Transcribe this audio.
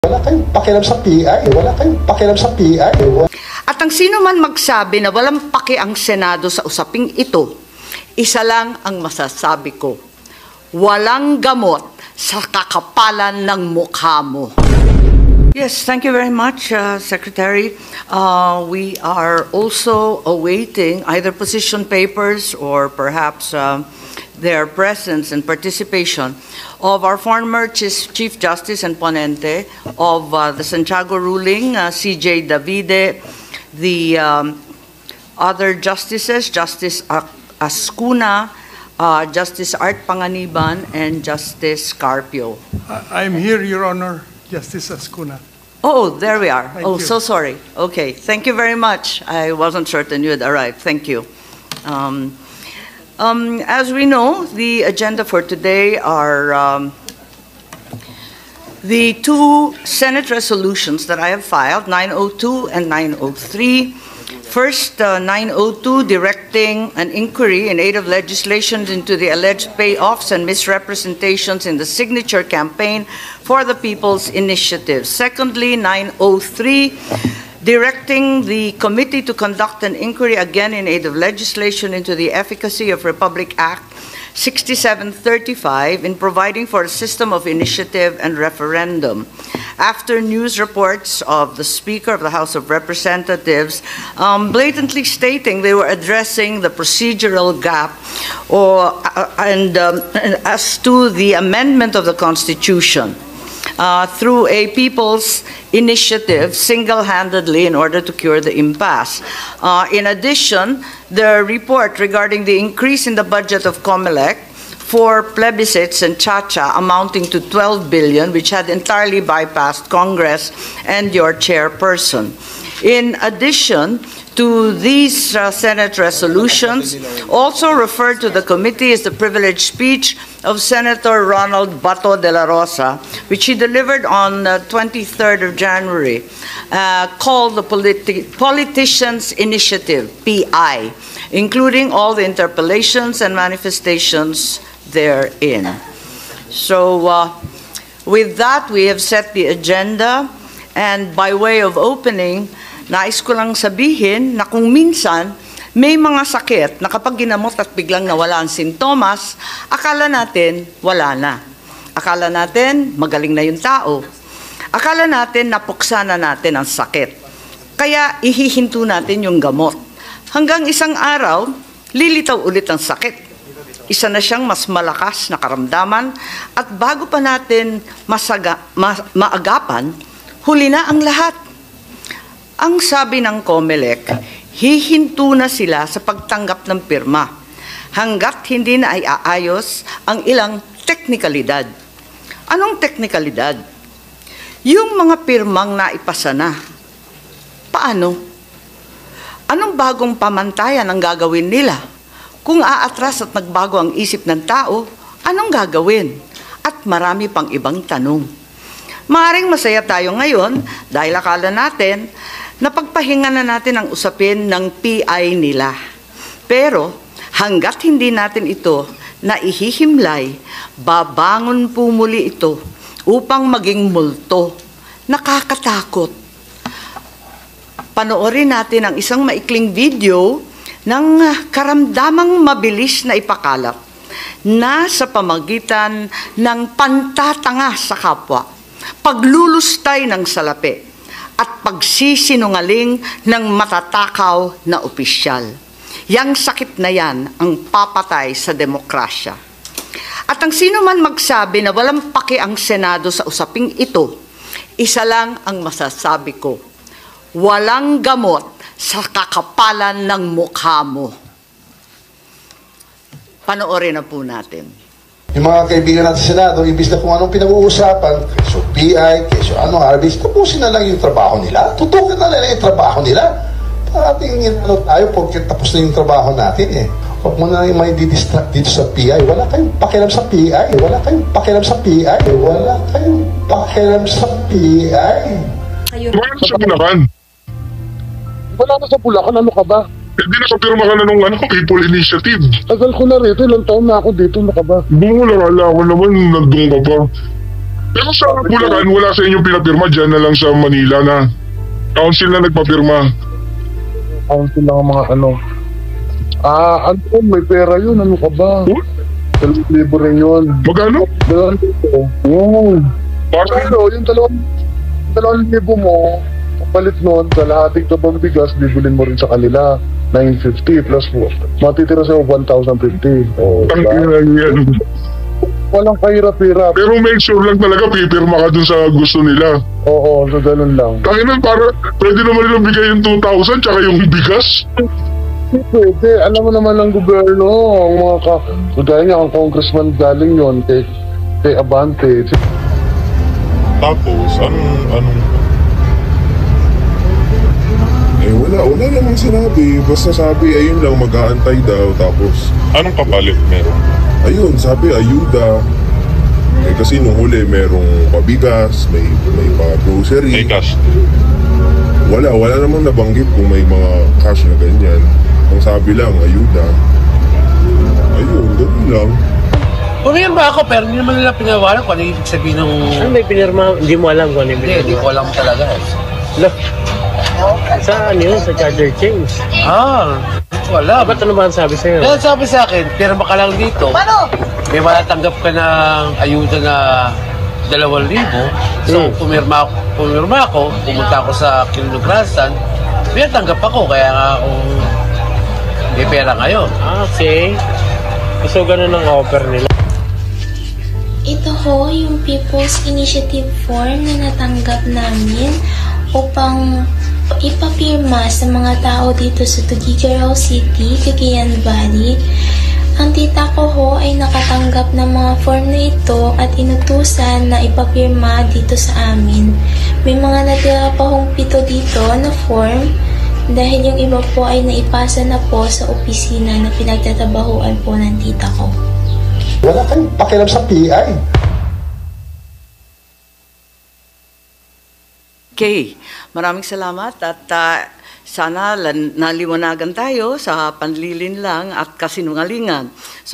Wala kayong pakialam sa PI. Wala kayong pakialam sa PI. At ang sino man magsabi na walang paki ang Senado sa usaping ito, isa lang ang masasabi ko, walang gamot sa kakapalan ng mukha mo. Yes, thank you very much, Secretary. We are also awaiting either position papers or perhaps their presence and participation of our former Chief Justice and Ponente of the Santiago ruling, C.J. Davide, the other justices, Justice Ascuna, Justice Art Panganiban, and Justice Carpio. I'm here, Your Honor, Justice Ascuna. Oh, there we are. Thank Oh, you. so sorry. Okay, thank you very much. I wasn't certain you had arrived. Thank you. As we know, the agenda for today are the two Senate resolutions that I have filed, 902 and 903. First, 902, directing an inquiry in aid of legislation into the alleged payoffs and misrepresentations in the signature campaign for the People's Initiative. Secondly, 903, directing the committee to conduct an inquiry again in aid of legislation into the efficacy of Republic Act 6735 in providing for a system of initiative and referendum. After news reports of the Speaker of the House of Representatives blatantly stating they were addressing the procedural gap and as to the amendment of the Constitution through a people's initiative single-handedly in order to cure the impasse. In addition, the report regarding the increase in the budget of COMELEC for plebiscites and Chacha amounting to 12 billion, which had entirely bypassed Congress and your chairperson. In addition to these Senate resolutions, also referred to the committee is the privileged speech of Senator Ronald Bato de la Rosa, which he delivered on 23rd of January, called the Politicians' Initiative, PI, including all the interpellations and manifestations therein. So with that, we have set the agenda, and by way of opening, nais ko lang sabihin na kung minsan may mga sakit na kapag ginamot at biglang nawala ang sintomas, akala natin wala na. Akala natin magaling na yung tao. Akala natin napuksa na natin ang sakit. Kaya ihihinto natin yung gamot. Hanggang isang araw, lilitaw ulit ang sakit. Isa na siyang mas malakas na karamdaman at bago pa natin maagapan, huli na ang lahat. Ang sabi ng COMELEC, hihinto na sila sa pagtanggap ng pirma hanggat hindi na ay aayos ang ilang teknikalidad. Anong teknikalidad? Yung mga pirmang naipasa na. Paano? Anong bagong pamantayan ang gagawin nila? Kung aatras at nagbago ang isip ng tao, anong gagawin? At marami pang ibang tanong. Maaring masaya tayo ngayon dahil akala natin na pagpahinga na natin ang usapin ng PI nila. Pero hanggat hindi natin ito naihihimlay, babangon po muli ito upang maging multo. Nakakatakot. Panoorin natin ang isang maikling video ng karamdamang mabilis na ipakalat na sa pamagitan ng pantatanga sa kapwa, paglulustay ng salapi, at pagsisinungaling ng matatakaw na opisyal. Yang sakit na yan ang papatay sa demokrasya. At ang sino man magsabi na walang paki ang Senado sa usaping ito, isa lang ang masasabi ko, walang gamot sa kakapalan ng mukha mo. Panoorin na po natin. Yung mga kaibigan natin sa Senado, ibig na kung anong pinag-uusapan, keso PI, keso RBs, tapusin na lang yung trabaho nila. Tutukin na lang yung trabaho nila. Parating tayo porque tapos na yung trabaho natin eh. Huwag mo na yung may didistract dito sa PI. Wala kayong pakialam sa PI. Wala kayong pakialam sa PI. Wala kayong pakialam sa PI. Wala sa Bulacan. Wala na sa Bulacan, ano ka ba? Hindi nakapirma ka na nung People Initiative. Tagal ko na rito, ilang taon na ako dito, ano ka ba? Bungo lang, ala ko naman, nandun ka pa. Pero sa Bulacan, wala sa inyong pinapirma, dyan na lang sa Manila na council na nagpapirma. Council lang ang mga ano. Ano, may pera yun, ano ka ba? Oh, 2,000 rin yun. magkano? 2,000. Oo. Para Pero yung 2,000 mo, palit nun, sa lahating tabang bigas, bibulin mo rin sa kanila. 950 plus mo. Matitira sa'yo 1,050. Oh, yan. walang kahirap-hirap. Pero make sure lang talaga pipirma ka dun sa gusto nila. Oo, so ganun lang. Tanginan, para pwede naman nilang bigay yung 2,000 tsaka yung bigas. Pwede, alam mo naman ng gobyerno, ang mga kagaya niya, ang congressman galing yon kay Abante. Tapos, anong... wala namang sinabi. Basta sabi, ayun lang, mag-aantay daw. Tapos, Anong kapalit meron? ayun, sabi, ayuda. Kasi nung huli, merong pabigas, may pa-grocery. cash. Wala namang nabanggit kung may mga cash na ganyan. Ang sabi lang, ayuda. Ayun, ganun lang. Pumirma ako pero hindi naman nila pinawalan kung ano ibig sabihin ng... Ano may pinirma? Hindi mo alam kung ano yung Hindi ko alam talaga eh. Sa ano yun? Sa charger change. Wala. Ba't ano ba ang sabi sa'yo? Kaya sabi sa akin, pirma ka lang dito. May matatanggap ka ng ayuda na 2,000. So, pumirma ako, pumunta ako sa Kinunugrasan, may tanggap ako, kaya nga kung may pera ngayon. Okay. So, ganun ang offer nila. Ito ho yung People's Initiative form na natanggap namin upang ipapirma sa mga tao dito sa Tuguegarao City, Cagayan Valley. Ang tita ko ho ay nakatanggap ng mga form na ito at inutusan na ipapirma dito sa amin. May mga natira pa hong 7 dito na form dahil yung iba po ay naipasa na po sa opisina na pinagtatabahuan po ng tita ko. Wala kayong pakialam sa PI. Okay, maraming salamat at sana naliwanagan tayo sa panlilin lang at kasinungalingan. So,